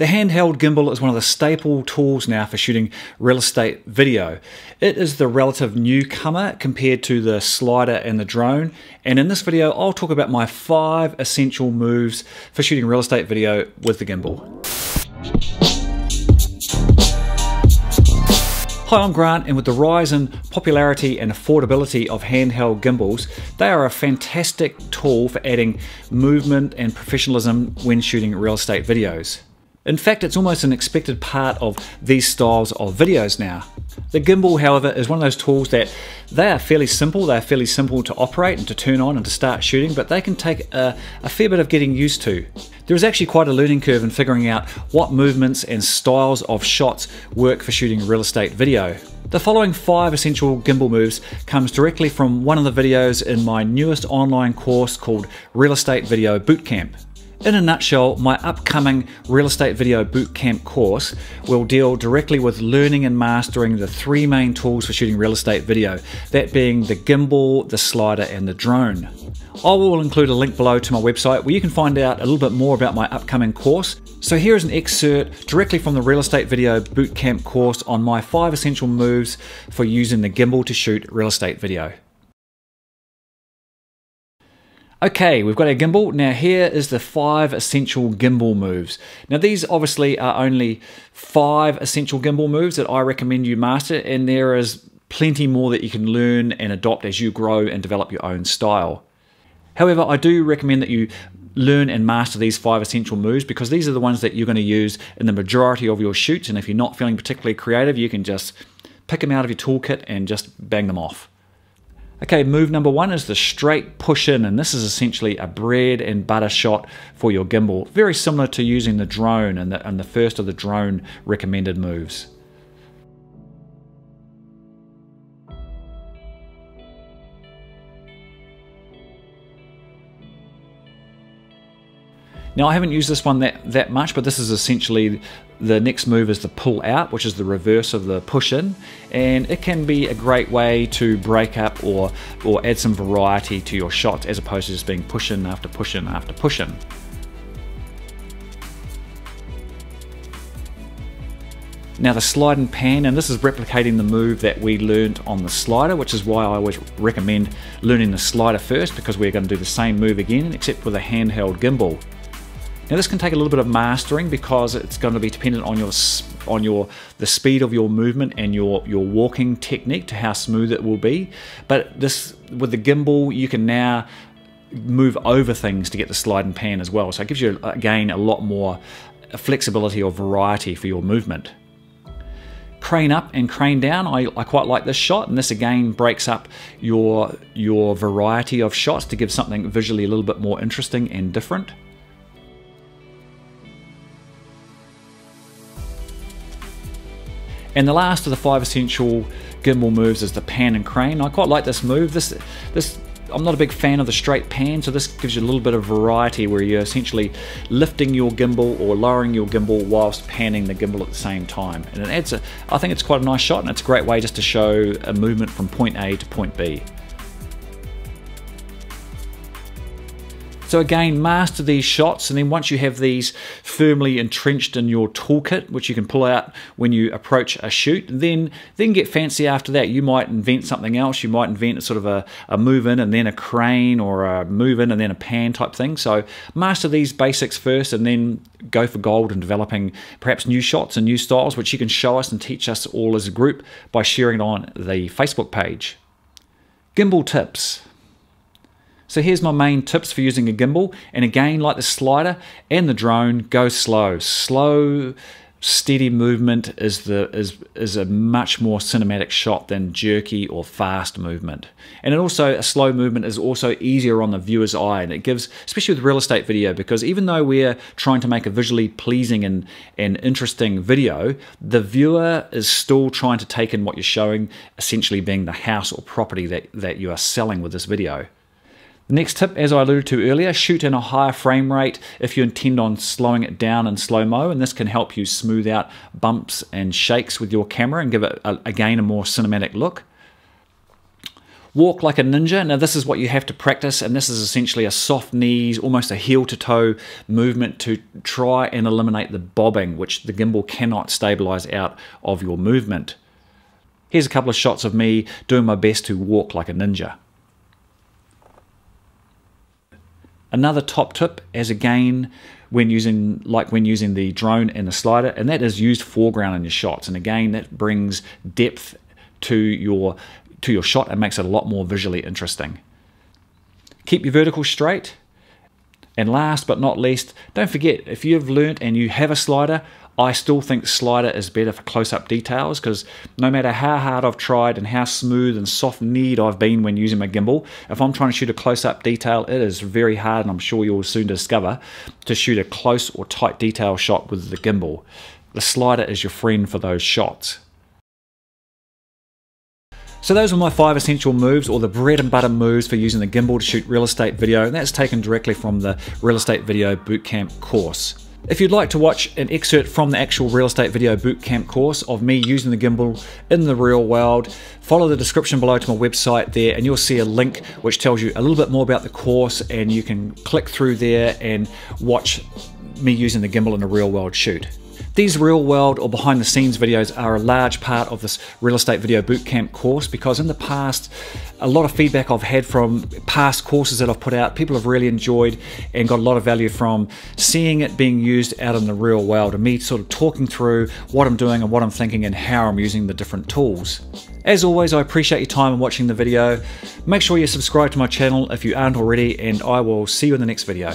The handheld gimbal is one of the staple tools now for shooting real estate video. It is the relative newcomer compared to the slider and the drone, and in this video I'll talk about my 5 essential moves for shooting real estate video with the gimbal. Hi, I'm Grant, and with the rise in popularity and affordability of handheld gimbals, they are a fantastic tool for adding movement and professionalism when shooting real estate videos. In fact, it's almost an expected part of these styles of videos now. The gimbal, however, is one of those tools that they are fairly simple. They're fairly simple to operate and to turn on and to start shooting, but they can take a fair bit of getting used to. There is actually quite a learning curve in figuring out what movements and styles of shots work for shooting real estate video. The following 5 essential gimbal moves comes directly from one of the videos in my newest online course called Real Estate Video Bootcamp. In a nutshell, my upcoming Real Estate Video Bootcamp course will deal directly with learning and mastering the 3 main tools for shooting real estate video, that being the gimbal, the slider, and the drone. I will include a link below to my website where you can find out a little bit more about my upcoming course. So here is an excerpt directly from the Real Estate Video Bootcamp course on my 5 essential moves for using the gimbal to shoot real estate video. Okay, we've got our gimbal. Now here is the 5 essential gimbal moves. Now these obviously are only 5 essential gimbal moves that I recommend you master, and there is plenty more that you can learn and adopt as you grow and develop your own style. However, I do recommend that you learn and master these 5 essential moves because these are the ones that you're going to use in the majority of your shoots, and if you're not feeling particularly creative, you can just pick them out of your toolkit and just bang them off. Okay, move number 1 is the straight push in, and this is essentially a bread and butter shot for your gimbal. Very similar to using the drone and the first of the drone recommended moves. Now I haven't used this one that much, but this is essentially the next move is the pull out, which is the reverse of the push in, and it can be a great way to break up or add some variety to your shots as opposed to just being push in after push in after push in. Now the slide and pan, and this is replicating the move that we learned on the slider, which is why I always recommend learning the slider first, because we're going to do the same move again except with a handheld gimbal. Now this can take a little bit of mastering because it's going to be dependent on the speed of your movement and your walking technique to how smooth it will be. But this, with the gimbal, you can now move over things to get the slide and pan as well. So it gives you again a lot more flexibility or variety for your movement. Crane up and crane down, I quite like this shot, and this again breaks up your variety of shots to give something visually a little bit more interesting and different. And the last of the 5 essential gimbal moves is the pan and crane. I quite like this move. I'm not a big fan of the straight pan, so this gives you a little bit of variety where you're essentially lifting your gimbal or lowering your gimbal whilst panning the gimbal at the same time. And it adds I think it's quite a nice shot, and it's a great way just to show a movement from point A to point B. So again, master these shots, and then once you have these firmly entrenched in your toolkit, which you can pull out when you approach a shoot, then get fancy after that. You might invent something else. You might invent a sort of a move in and then a crane, or a move in and then a pan type thing. So master these basics first, and then go for gold in developing perhaps new shots and new styles, which you can show us and teach us all as a group by sharing it on the Facebook page. Gimbal tips. So here's my main tips for using a gimbal, and again, like the slider and the drone, go slow. Slow, steady movement is a much more cinematic shot than jerky or fast movement. And a slow movement is also easier on the viewer's eye, and it gives, especially with real estate video, because even though we're trying to make a visually pleasing and interesting video, the viewer is still trying to take in what you're showing, essentially being the house or property that you are selling with this video. The next tip, as I alluded to earlier, shoot in a higher frame rate if you intend on slowing it down in slow-mo, and this can help you smooth out bumps and shakes with your camera and give it, again, a more cinematic look. Walk like a ninja. Now this is what you have to practice, and this is essentially a soft knees, almost a heel to toe movement to try and eliminate the bobbing, which the gimbal cannot stabilize out of your movement. Here's a couple of shots of me doing my best to walk like a ninja. Another top tip, as again, when using the drone and the slider, and that is use foreground in your shots. And again, that brings depth to your shot and makes it a lot more visually interesting. Keep your vertical straight. And last but not least, don't forget, if you've learnt and you have a slider, I still think slider is better for close-up details, because no matter how hard I've tried and how smooth and soft-kneed I've been when using my gimbal, if I'm trying to shoot a close-up detail, it is very hard, and I'm sure you'll soon discover, to shoot a close or tight detail shot with the gimbal. The slider is your friend for those shots. So those are my 5 essential moves, or the bread and butter moves for using the gimbal to shoot real estate video, and that's taken directly from the Real Estate Video Bootcamp course. If you'd like to watch an excerpt from the actual Real Estate Video Bootcamp course of me using the gimbal in the real world, follow the description below to my website there, and you'll see a link which tells you a little bit more about the course, and you can click through there and watch me using the gimbal in a real world shoot. These real world or behind the scenes videos are a large part of this Real Estate Video Bootcamp course, because in the past, a lot of feedback I've had from past courses that I've put out, people have really enjoyed and got a lot of value from seeing it being used out in the real world, and me sort of talking through what I'm doing and what I'm thinking and how I'm using the different tools. As always, I appreciate your time in watching the video. Make sure you subscribe to my channel if you aren't already, and I will see you in the next video.